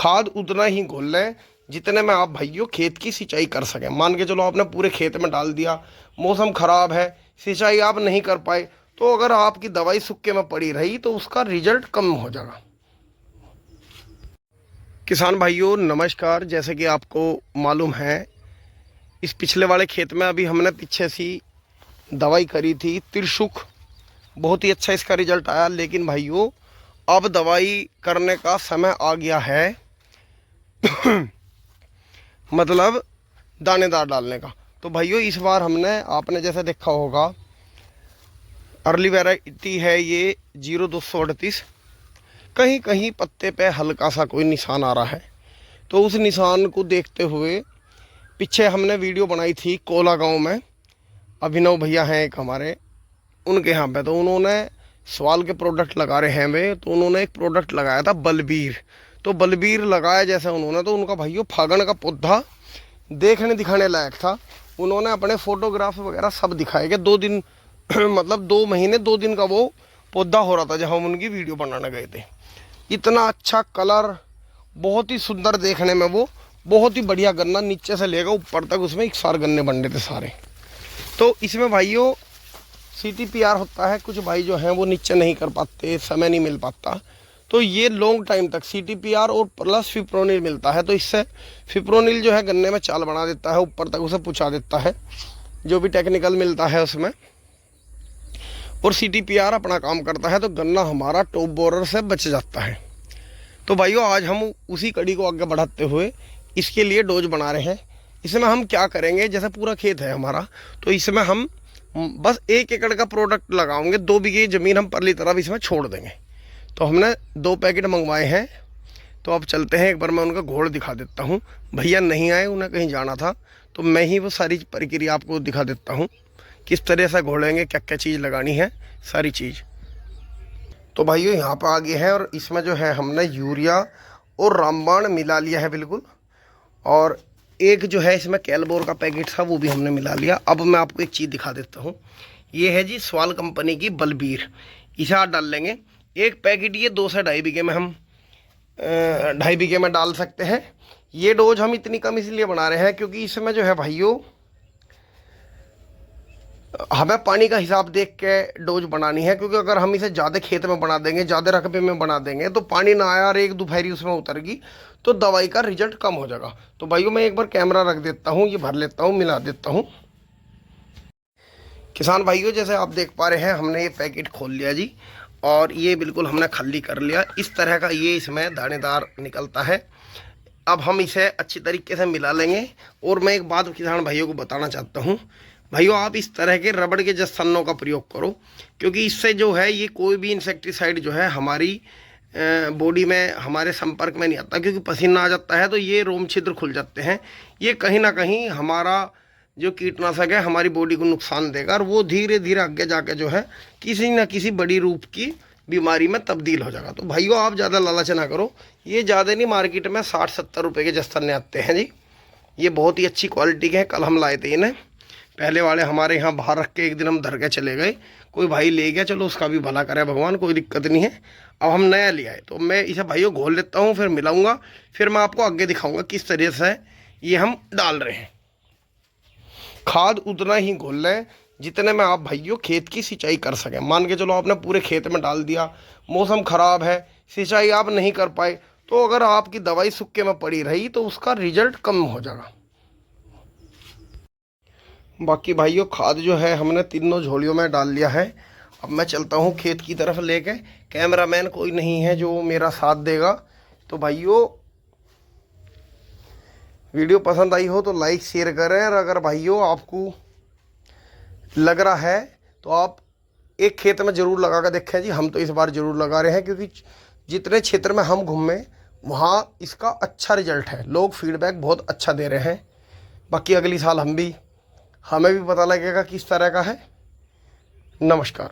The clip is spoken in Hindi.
खाद उतना ही घोल लें जितने में आप भाइयों खेत की सिंचाई कर सकें। मान के चलो आपने पूरे खेत में डाल दिया, मौसम खराब है, सिंचाई आप नहीं कर पाए, तो अगर आपकी दवाई सूखे में पड़ी रही तो उसका रिजल्ट कम हो जाएगा। किसान भाइयों नमस्कार। जैसे कि आपको मालूम है, इस पिछले वाले खेत में अभी हमने पीछे सी दवाई करी थी त्रिशुक, बहुत ही अच्छा इसका रिजल्ट आया। लेकिन भाइयों अब दवाई करने का समय आ गया है मतलब दानेदार डालने का। तो भाइयों इस बार हमने, आपने जैसे देखा होगा, अर्ली वैरायटी है ये 0238। कहीं कहीं पत्ते पे हल्का सा कोई निशान आ रहा है, तो उस निशान को देखते हुए पीछे हमने वीडियो बनाई थी कोला गांव में। अभिनव भैया हैं एक हमारे, उनके यहाँ पे, तो उन्होंने सवाल के प्रोडक्ट लगा रहे हैं वे, तो उन्होंने एक प्रोडक्ट लगाया था बलबीर। तो बलबीर लगाया जैसे उन्होंने, तो उनका भाइयों फागण का पौधा देखने दिखाने लायक था। उन्होंने अपने फोटोग्राफ वगैरह सब दिखाए कि 2 दिन मतलब 2 महीने 2 दिन का वो पौधा हो रहा था जब हम उनकी वीडियो बनाने गए थे। इतना अच्छा कलर, बहुत ही सुंदर देखने में, वो बहुत ही बढ़िया गन्ना नीचे से लेकर ऊपर तक उसमें एक सार गन्ने बन रहे थे सारे। तो इसमें भाइयों CTPR होता है, कुछ भाई जो हैं वो नीचे नहीं कर पाते, समय नहीं मिल पाता, तो ये लॉन्ग टाइम तक CTPR और प्लस फिप्रोनिल मिलता है। तो इससे फिप्रोनिल जो है गन्ने में चाल बना देता है, ऊपर तक उसे पहुँचा देता है, जो भी टेक्निकल मिलता है उसमें, और CTPR अपना काम करता है, तो गन्ना हमारा टॉप बोरर से बच जाता है। तो भाइयों आज हम उसी कड़ी को आगे बढ़ाते हुए इसके लिए डोज बना रहे हैं। इसमें हम क्या करेंगे, जैसे पूरा खेत है हमारा, तो इसमें हम बस 1 एकड़ का प्रोडक्ट लगाओगे, 2 बीघे ज़मीन हम परली तरफ इसमें छोड़ देंगे। तो हमने 2 पैकेट मंगवाए हैं, तो अब चलते हैं, एक बार मैं उनका घोड़ दिखा देता हूँ। भैया नहीं आए, उन्हें कहीं जाना था, तो मैं ही वो सारी प्रक्रिया आपको दिखा देता हूँ, किस तरह से घोड़ेंगे, क्या क्या चीज़ लगानी है, सारी चीज़। तो भाइयों यहाँ पर आगे है, और इसमें जो है हमने यूरिया और रामबाण मिला लिया है बिल्कुल, और एक जो है इसमें कैलबोर का पैकेट था वो भी हमने मिला लिया। अब मैं आपको एक चीज़ दिखा देता हूँ, ये है जी सवाल कंपनी की बलबीर, इसे आप डाल लेंगे। एक पैकेट ये 2 से 2.5 बीघे में हम 2.5 बीघे में डाल सकते हैं। ये डोज हम इतनी कम इसलिए बना रहे हैं क्योंकि इसमें जो है भाइयों हमें पानी का हिसाब देख के डोज बनानी है, क्योंकि अगर हम इसे ज़्यादा खेत में बना देंगे, ज़्यादा रकबे में बना देंगे, तो पानी ना आया और 1 दोपहरी उसमें उतरगी, तो दवाई का रिजल्ट कम हो जाएगा। तो भाइयों मैं एक बार कैमरा रख देता हूँ, ये भर लेता हूँ, मिला देता हूँ। किसान भाइयों जैसे आप देख पा रहे हैं, हमने ये पैकेट खोल लिया जी, और ये बिल्कुल हमने खाली कर लिया। इस तरह का ये इसमें दानेदार निकलता है। अब हम इसे अच्छी तरीके से मिला लेंगे। और मैं एक बात किसान भाइयों को बताना चाहता हूँ, भाइयों आप इस तरह के रबड़ के जस्तनों का प्रयोग करो, क्योंकि इससे जो है ये कोई भी इंसेक्टिसाइड जो है हमारी बॉडी में, हमारे संपर्क में नहीं आता, क्योंकि पसीना आ जाता है तो ये रोम छिद्र खुल जाते हैं। ये कहीं ना कहीं हमारा जो कीटनाशक है हमारी बॉडी को नुकसान देगा, और वो धीरे धीरे आगे जाके जो है किसी न किसी बड़ी रूप की बीमारी में तब्दील हो जाएगा। तो भाइयों आप ज़्यादा लालच ना करो, ये ज़्यादा नहीं, मार्केट में 60-70 रुपये के जस्तने आते हैं जी। ये बहुत ही अच्छी क्वालिटी के हैं, कल हम लाए थे इन्हें, पहले वाले हमारे यहाँ बाहर रख के एक दिन हम धर के चले गए, कोई भाई ले गया, चलो उसका भी भला करे भगवान, कोई दिक्कत नहीं है। अब हम नया ले आए, तो मैं इसे भाइयों घोल लेता हूँ, फिर मिलाऊंगा, फिर मैं आपको आगे दिखाऊंगा किस तरह से ये हम डाल रहे हैं। खाद उतना ही घोल लें जितने में आप भाइयों खेत की सिंचाई कर सकें। मान के चलो आपने पूरे खेत में डाल दिया, मौसम खराब है, सिंचाई आप नहीं कर पाए, तो अगर आपकी दवाई सूखे में पड़ी रही तो उसका रिजल्ट कम हो जाएगा। बाकी भाइयों खाद जो है हमने तीनों झोलियों में डाल लिया है। अब मैं चलता हूँ खेत की तरफ लेके, कैमरामैन कोई नहीं है जो मेरा साथ देगा। तो भाइयों वीडियो पसंद आई हो तो लाइक शेयर करें, और अगर भाइयों आपको लग रहा है तो आप एक खेत में ज़रूर लगा कर देखें जी। हम तो इस बार ज़रूर लगा रहे हैं, क्योंकि जितने क्षेत्र में हम घूमे वहाँ इसका अच्छा रिजल्ट है, लोग फीडबैक बहुत अच्छा दे रहे हैं। बाकी अगली साल हमें भी पता लगेगा किस तरह का है। नमस्कार।